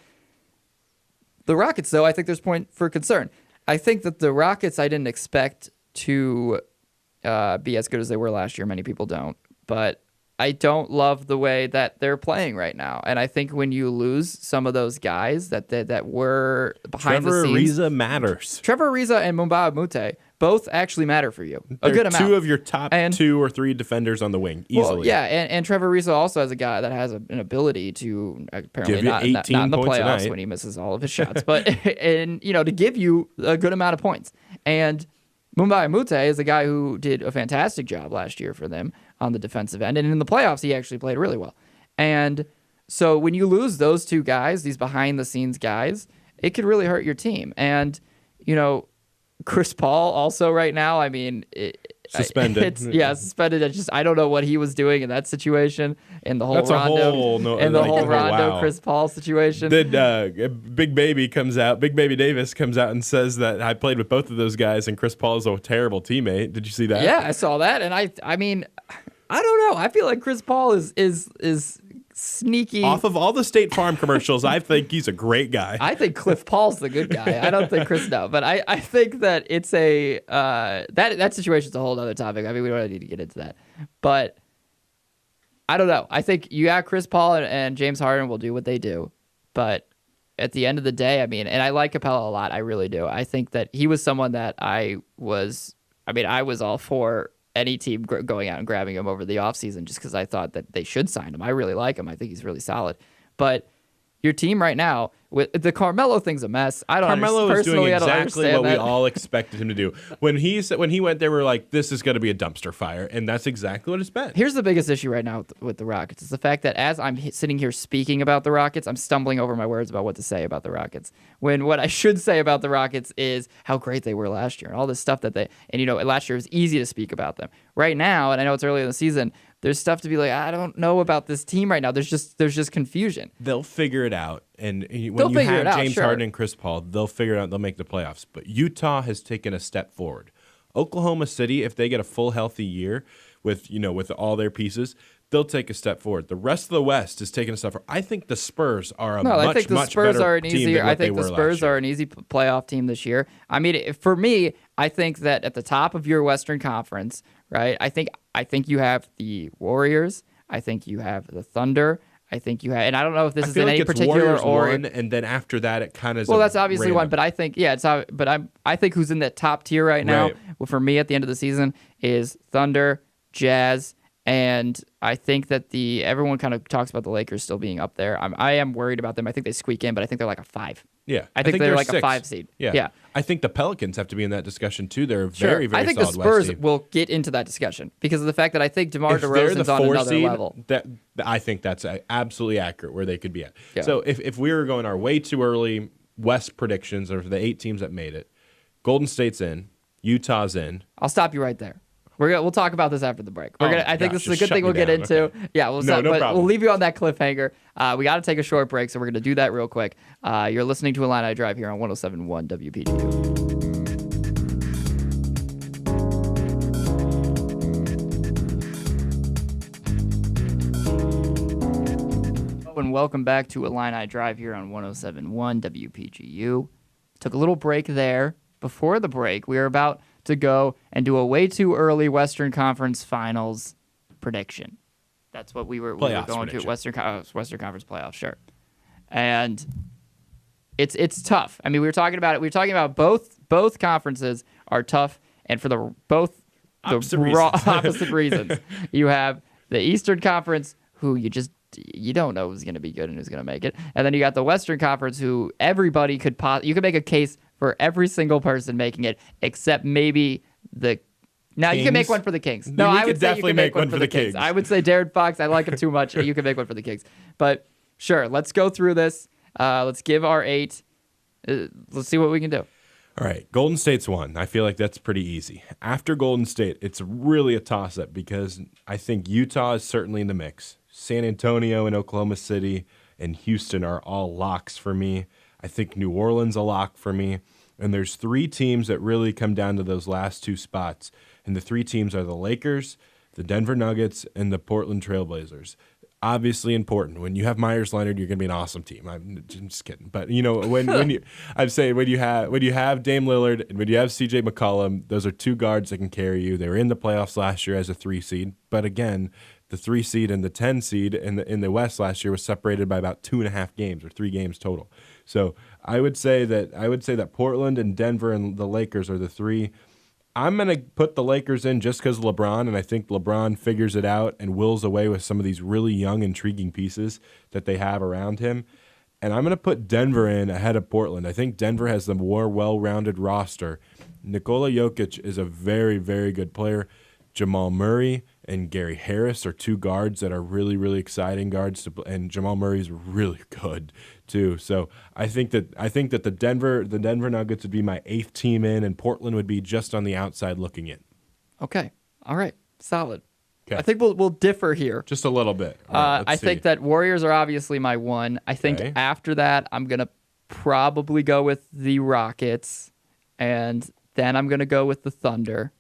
The Rockets, though, I think there's point for concern. I think that the Rockets, I didn't expect to be as good as they were last year. Many people don't, but I don't love the way that they're playing right now. And I think when you lose some of those guys that were behind the scenes, Trevor Ariza matters. Trevor Ariza and Mbah a Moute both actually matter for you. They're a good amount. 2 of your top 2 or 3 defenders on the wing, easily. Well, yeah, and Trevor Ariza also has a guy that has an ability to apparently not in the playoffs when he misses all of his shots, but and to give you a good amount of points. And Mbah a Moute is a guy who did a fantastic job last year for them on the defensive end, and in the playoffs he actually played really well. And so when you lose those 2 guys, these behind the scenes guys, it could really hurt your team. And Chris Paul also right now, I mean, suspended. Suspended. I don't know what he was doing in that situation, in the whole Rondo, Chris Paul situation. Then Big Baby Davis comes out and says that I played with both of those guys, and Chris Paul is a terrible teammate. Did you see that? Yeah, I saw that, and I mean, I don't know. I feel like Chris Paul is sneaky. Off of all the State Farm commercials, I think he's a great guy. I think Cliff Paul's the good guy. I don't think Chris but I think that it's a that situation's a whole other topic. I mean, we don't need to get into that. But I don't know. I think you got Chris Paul and James Harden will do what they do. But at the end of the day, I mean, and I like Capella a lot. I really do. I think that he was someone that I was all for any team going out and grabbing him over the offseason just because I thought that they should sign him. I really like him. I think he's really solid. But your team right now, with the Carmelo thing's a mess. Carmelo is doing exactly what we that. all expected him to do. When he went there, we were like, this is going to be a dumpster fire, and that's exactly what it's been. Here's the biggest issue right now with the Rockets. It's the fact that as I'm sitting here speaking about the Rockets, I'm stumbling over my words about what to say about the Rockets. When what I should say about the Rockets is how great they were last year and all this stuff that last year it was easy to speak about them. Right now, and I know it's early in the season, there's stuff to be like, I don't know about this team right now. There's just confusion. They'll figure it out. And when you have James Harden and Chris Paul, they'll figure it out. They'll make the playoffs. But Utah has taken a step forward. Oklahoma City, if they get a full healthy year with all their pieces, they'll take a step forward. The rest of the West is taking a step forward. I think the Spurs are I think the Spurs better are an team easier. than what I think they the were Spurs last year. are an easy playoff team this year. I mean, for me, I think that at the top of your Western Conference, right? I think you have the Warriors. I think you have the Thunder. I think you have, and I don't know if this I is feel in like any it's particular Warriors order. one, and then after that, it kind of Well, that's obviously one, random. but I think I think who's in that top tier right now. Right. Well, for me at the end of the season is Thunder, Jazz, and I think that everyone kind of talks about the Lakers still being up there. I am worried about them. I think they squeak in, but I think they're like a 5. Yeah, I think they're like a 6. 5 seed. Yeah. Yeah. I think the Pelicans have to be in that discussion too. They're Sure. very, very I think the solid West Spurs team. will get into that discussion because of the fact that I think DeMar If they're the DeRozan's on 4 another seed, level. I think that's absolutely accurate where they could be at. Yeah. So if we were going our way too early West predictions of the 8 teams that made it, Golden State's in, Utah's in. I'll stop you right there. We'll talk about this after the break. I think this is a just good shut thing me we'll get down. into. Okay. Yeah, No but problem. we'll leave you on that cliffhanger. We got to take a short break, so we're going to do that real quick. You're listening to Illini Drive here on 107.1 WPGU. And welcome back to Illini Drive here on 107.1 WPGU. Took a little break there. Before the break, we were about to go and do a way too early Western Conference Finals prediction. That's what we were going prediction. to Western Conference playoffs, sure. And it's tough. I mean, we were talking about it. We were talking about both conferences are tough, and for the opposite reasons. You have the Eastern Conference, who you don't know who's going to be good and who's going to make it, and then you got the Western Conference, who everybody you could make a case for every single person making it, except maybe the. Now Kings? you can make one for the Kings. No, We I could would say you definitely can make make one for the Kings. I would say Darren Fox. I like him too much. You can make one for the Kings. But sure, let's go through this. Let's give our 8. Let's see what we can do. All right, Golden State's 1. I feel like that's pretty easy. After Golden State, it's really a toss-up because I think Utah is certainly in the mix. San Antonio and Oklahoma City and Houston are all locks for me. I think New Orleans a lock for me. And there's 3 teams that really come down to those last 2 spots. And the 3 teams are the Lakers, the Denver Nuggets, and the Portland Trailblazers. Obviously important. When you have Myers Leonard, you're going to be an awesome team. I'm just kidding. But when you I'm saying when you have Dame Lillard and when you have CJ McCollum, those are 2 guards that can carry you. They were in the playoffs last year as a 3 seed. But again, the 3 seed and the 10 seed in the West last year was separated by about 2.5 games or 3 games total. So I would say that Portland and Denver and the Lakers are the 3. I'm going to put the Lakers in just because LeBron, and I think LeBron figures it out and wills away with some of these really young, intriguing pieces that they have around him. And I'm going to put Denver in ahead of Portland. I think Denver has the more well-rounded roster. Nikola Jokic is a very, very good player. Jamal Murray and Gary Harris are 2 guards that are really, really exciting guards, and Jamal Murray is really good too. So I think that the Denver Nuggets would be my 8th team in, and Portland would be just on the outside looking in. Okay. All right. Solid. Okay. I think we'll differ here. Just a little bit. All right, I think that Warriors are obviously my 1. I think Okay. after that, I'm going to probably go with the Rockets, and then I'm going to go with the Thunder.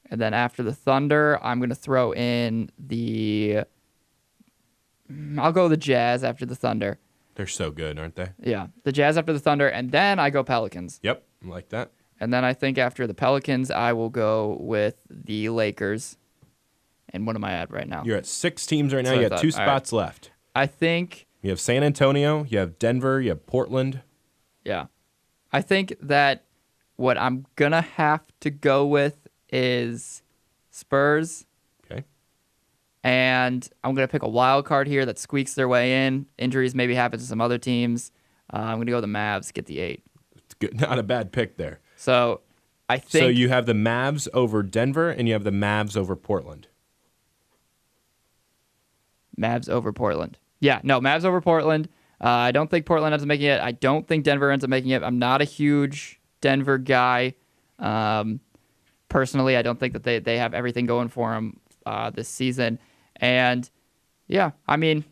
And then after the Thunder, I'm going to throw in I'll go the Jazz after the Thunder. they're so good, aren't they? Yeah, the Jazz after the Thunder, and then I go Pelicans. Yep, I like that. And then I think after the Pelicans, I will go with the Lakers. And what am I at right now? You're at 6 teams right now. So I You got thought, 2 all right. spots left. I think, You have San Antonio, you have Denver, you have Portland. yeah. I think that what I'm going to have to go with is Spurs. Okay. And I'm going to pick a wild card here that squeaks their way in. Injuries maybe happen to some other teams. I'm going to go the Mavs, get the 8. It's good. Not a bad pick there. So I think So you have the Mavs over Denver, and you have the Mavs over Portland. Mavs over Portland. Yeah, no, Mavs over Portland. I don't think Portland ends up making it. I don't think Denver ends up making it. I'm not a huge Denver guy. Personally, I don't think that they have everything going for them this season. And, yeah, I mean,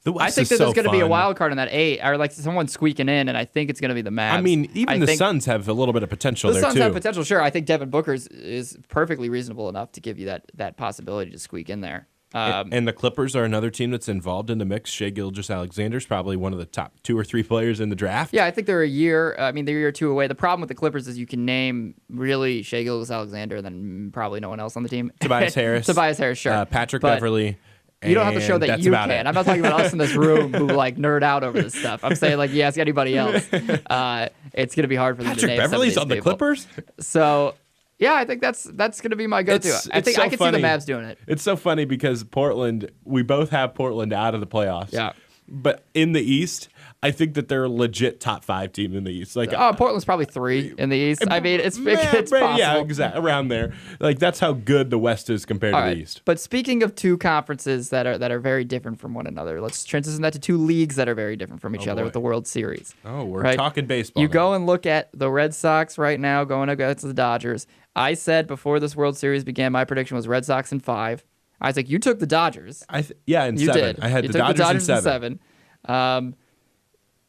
The West I think is that so there's going to be a fun. wild card in that 8, or like someone squeaking in, and I think it's going to be the Mavs. I mean, even the think Suns have a little bit of potential the there, Suns too. have potential, sure. I think Devin Booker is perfectly reasonable enough to give you that possibility to squeak in there. And the Clippers are another team that's involved in the mix. Shai Gilgeous-Alexander's probably one of the top 2 or 3 players in the draft. Yeah, I think they're a year or two away. The problem with the Clippers is you can name really Shai Gilgeous-Alexander and then probably no one else on the team. Tobias Harris. Tobias Harris, sure. Patrick But Beverly. You don't have to show that that's you about can. it. I'm not talking about us in this room who like nerd out over this stuff. I'm saying like you ask anybody else, it's going to be hard for them to Patrick name Beverly's some on of the these people. Clippers? So, yeah, I think that's going to be my go-to. I can see the Mavs doing it. It's so funny because Portland, we both have Portland out of the playoffs. Yeah. But in the East, I think that they're a legit top 5 team in the East. Like, Portland's probably 3 in the East. I mean, it's possible. Yeah, exactly. Around there. Like, that's how good the West is compared to the East. But speaking of 2 conferences that are very different from one another, let's transition that to 2 leagues that are very different from each other with the World Series. Oh, we're talking baseball. You now. go and look at the Red Sox right now going against the Dodgers. I said before this World Series began, my prediction was Red Sox in 5. Isaac, you took the Dodgers. In You 7. did. I had You the took Dodgers in 7.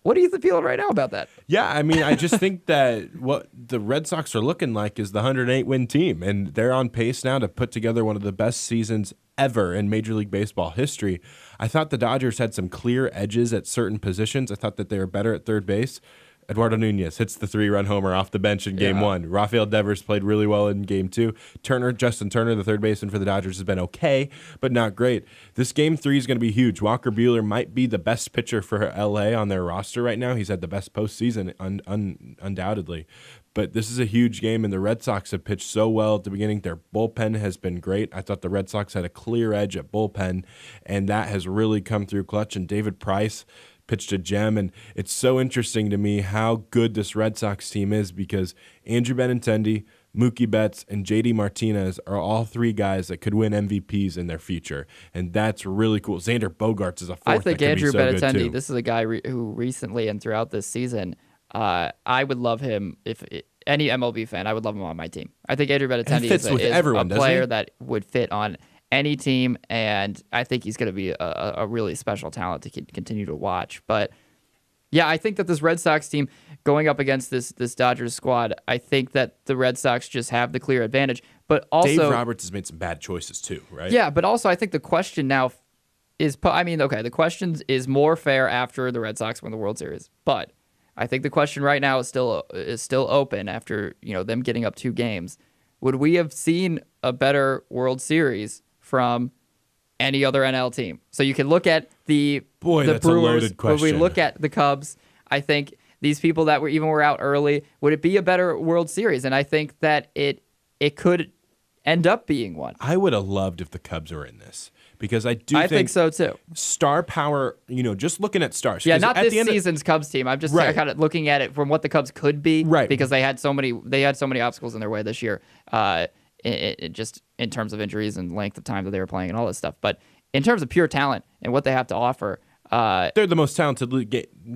What are you feeling right now about that? Yeah, I mean, I just think that what the Red Sox are looking like is the 108-win team, and they're on pace now to put together one of the best seasons ever in Major League Baseball history. I thought the Dodgers had some clear edges at certain positions. I thought that they were better at third base. Eduardo Nunez hits the 3-run homer off the bench in Game 1. Rafael Devers played really well in Game 2. Justin Turner, the third baseman for the Dodgers, has been okay, but not great. This Game 3 is going to be huge. Walker Buehler might be the best pitcher for LA on their roster right now. He's had the best postseason, undoubtedly. But this is a huge game, and the Red Sox have pitched so well at the beginning. Their bullpen has been great. I thought the Red Sox had a clear edge at bullpen, and that has really come through clutch. And David Price pitched a gem, and it's so interesting to me how good this Red Sox team is because Andrew Benintendi, Mookie Betts, and JD Martinez are all 3 guys that could win MVPs in their future, and that's really cool. Xander Bogaerts is a 4th. I think Andrew Benintendi, this this is a guy who recently and throughout this season, I would love him any MLB fan, I would love him on my team. I think Andrew Benintendi is a player that would fit on any team, and I think he's going to be a really special talent to continue to watch. But yeah, I think that this Red Sox team going up against this Dodgers squad, I think that the Red Sox just have the clear advantage. But also, Dave Roberts has made some bad choices too, right? Yeah, but also I think the question now is, the question is more fair after the Red Sox win the World Series. But I think the question right now is still open after them getting up 2 games. Would we have seen a better World Series from any other NL team? So you can look at the that's Brewers. a loaded question. Would we look at the Cubs? I think these people that were out early, would it be a better World Series? And I think that it could end up being one. I would have loved if the Cubs were in this because I think so too. Star power, just looking at stars. Yeah, not this season's Cubs team. I'm just kind of looking at it from what the Cubs could be, right? Because they had so many obstacles in their way this year. Just in terms of injuries and length of time that they were playing and all this stuff. But in terms of pure talent and what they have to offer, they're the most talented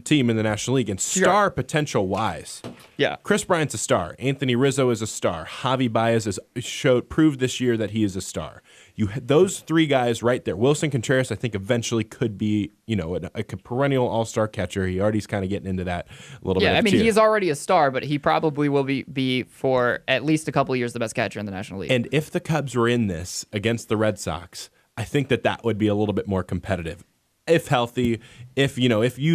team in the National League and star potential wise. Yeah, Chris Bryant's a star. Anthony Rizzo is a star. Javi Baez has proved this year that he is a star. Those 3 guys right there. Wilson Contreras, I think, eventually could be a perennial all-star catcher. He already's kind of getting into that a little bit. Yeah, I mean, he is already a star, but he probably will be for at least a couple of years the best catcher in the National League. And if the Cubs were in this against the Red Sox, I think that would be a little bit more competitive. If healthy, if Yu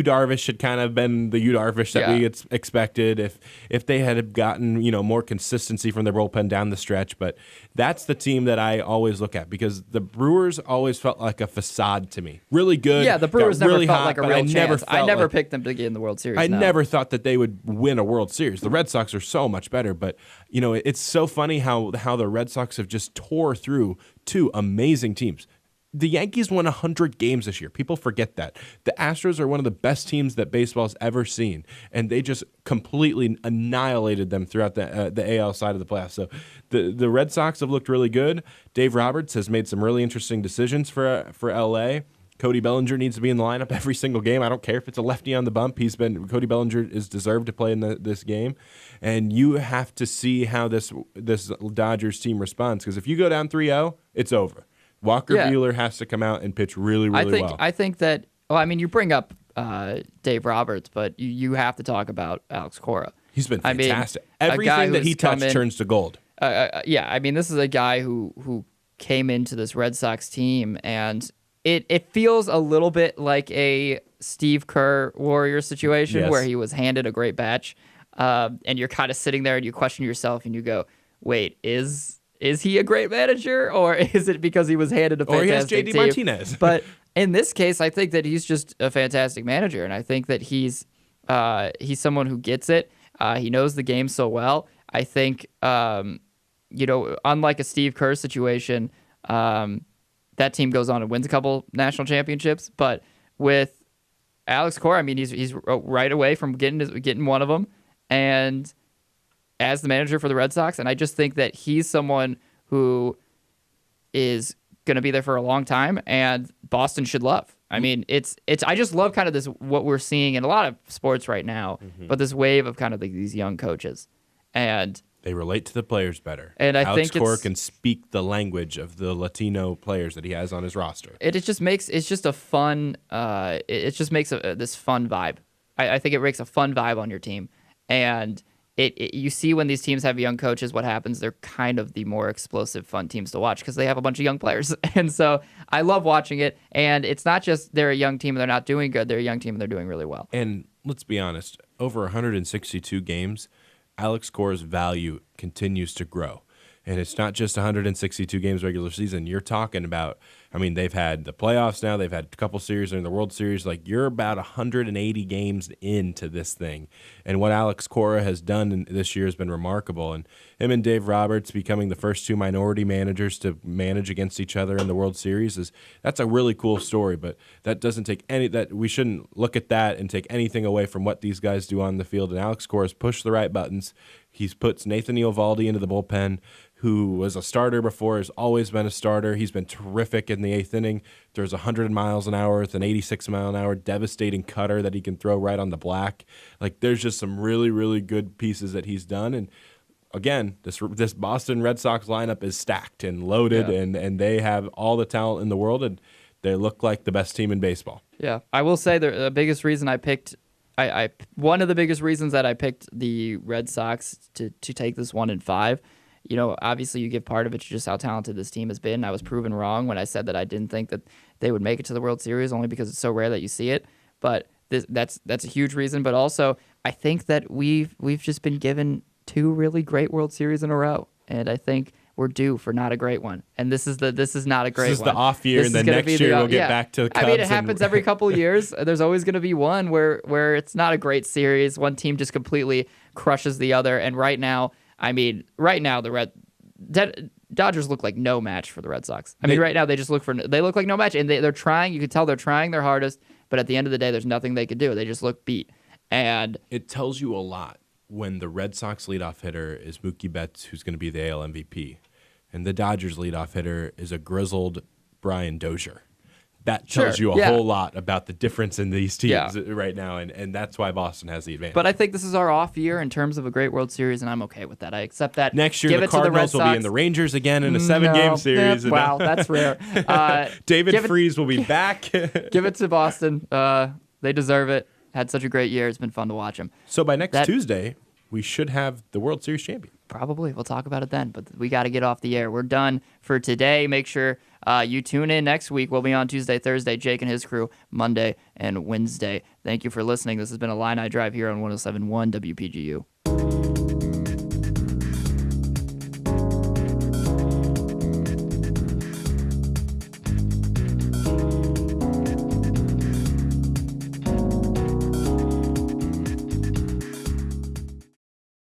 Darvish had kind of been the Yu Darvish that we expected, if they had gotten more consistency from their bullpen down the stretch, but that's the team that I always look at because the Brewers always felt like a facade to me. Really good. Yeah, the Brewers never really felt hot, like a real chance. I never like, picked them to get in the World Series. I never thought that they would win a World Series. The Red Sox are so much better, but it's so funny how the Red Sox have just tore through 2 amazing teams. The Yankees won 100 games this year. People forget that. The Astros are one of the best teams that baseball's ever seen, and they just completely annihilated them throughout the AL side of the playoffs. So the Red Sox have looked really good. Dave Roberts has made some really interesting decisions for LA. Cody Bellinger needs to be in the lineup every single game. I don't care if it's a lefty on the bump. Cody Bellinger is deserved to play in this game, and you have to see how this Dodgers team responds because if you go down 3-0, it's over. Walker Buehler has to come out and pitch really well. I think that. Well, I mean, you bring up Dave Roberts, but you have to talk about Alex Cora. He's been fantastic. Everything that he touched turns to gold. Yeah, I mean, this is a guy who came into this Red Sox team, and it feels a little bit like a Steve Kerr Warriors situation where he was handed a great batch, and you're kind of sitting there and you question yourself and you go, wait, is he a great manager, or is it because he was handed a fantastic JD team? Martinez. But in this case, I think that he's just a fantastic manager, and I think that he's someone who gets it. He knows the game so well. I think, unlike a Steve Kerr situation, that team goes on and wins a couple national championships. But with Alex Cora, I mean, he's right away from getting one of them, and as the manager for the Red Sox, and I just think that he's someone who is going to be there for a long time, and Boston should love. I mean, it's. I just love kind of this what we're seeing in a lot of sports right now, but this wave of kind of these young coaches, and they relate to the players better. And I Alex think Cora can speak the language of the Latino players that he has on his roster. It just makes a fun. It just makes this fun vibe. I think it makes a fun vibe on your team, and you see when these teams have young coaches, what happens? They're kind of the more explosive, fun teams to watch because they have a bunch of young players. And so I love watching it. And it's not just they're a young team and they're not doing good. They're a young team and they're doing really well. And let's be honest, over 162 games, Alex Cora's value continues to grow. And it's not just 162 games regular season. You're talking about, I mean, they've had the playoffs now. They've had a couple series in the World Series. Like, you're about 180 games into this thing. And what Alex Cora has done this year has been remarkable. And him and Dave Roberts becoming the first two minority managers to manage against each other in the World Series that's a really cool story. But that doesn't take we shouldn't look at that and take anything away from what these guys do on the field. And Alex Cora's pushed the right buttons. He's puts Nathan Eovaldi into the bullpen, who was a starter before, has always been a starter. He's been terrific in the eighth inning. There's 100 miles an hour with an 86-mile-an-hour devastating cutter that he can throw right on the black. Like, there's just some really, really good pieces that he's done. And again, this Boston Red Sox lineup is stacked and loaded, and they have all the talent in the world, and they look like the best team in baseball. Yeah, I will say the biggest reason I picked one of the biggest reasons that I picked the Red Sox to take this 1-5, obviously you give part of it to just how talented this team has been. I was proven wrong when I said that I didn't think that they would make it to the World Series, only because it's so rare that you see it. But that's a huge reason. But also, I think that we've just been given two really great World Series in a row, and I think we're due for not a great one. And this is not a great one. This is the off year, and then next year we'll get back to the Cubs. I mean, it happens every couple of years. There's always going to be one where it's not a great series. One team just completely crushes the other. And right now, the Dodgers look like no match for the Red Sox. Right now they look like no match, and they're trying. You can tell they're trying their hardest, but at the end of the day, there's nothing they could do. They just look beat. And it tells you a lot when the Red Sox leadoff hitter is Mookie Betts, who's going to be the AL MVP, and the Dodgers leadoff hitter is a grizzled Brian Dozier. That tells you a whole lot about the difference in these teams right now, and that's why Boston has the advantage. But I think this is our off year in terms of a great World Series, and I'm okay with that. I accept that. Next year, the Cardinals will be in the Rangers again in a 7-game series. Wow, that's rare. David Freese will be back. Give it to Boston. They deserve it. Had such a great year. It's been fun to watch them. So by next Tuesday, we should have the World Series champion. Probably. We'll talk about it then, but we got to get off the air. We're done for today. Make sure you tune in next week. We'll be on Tuesday, Thursday, Jake and his crew, Monday and Wednesday. Thank you for listening. This has been a Illini Drive here on 107.1 WPGU.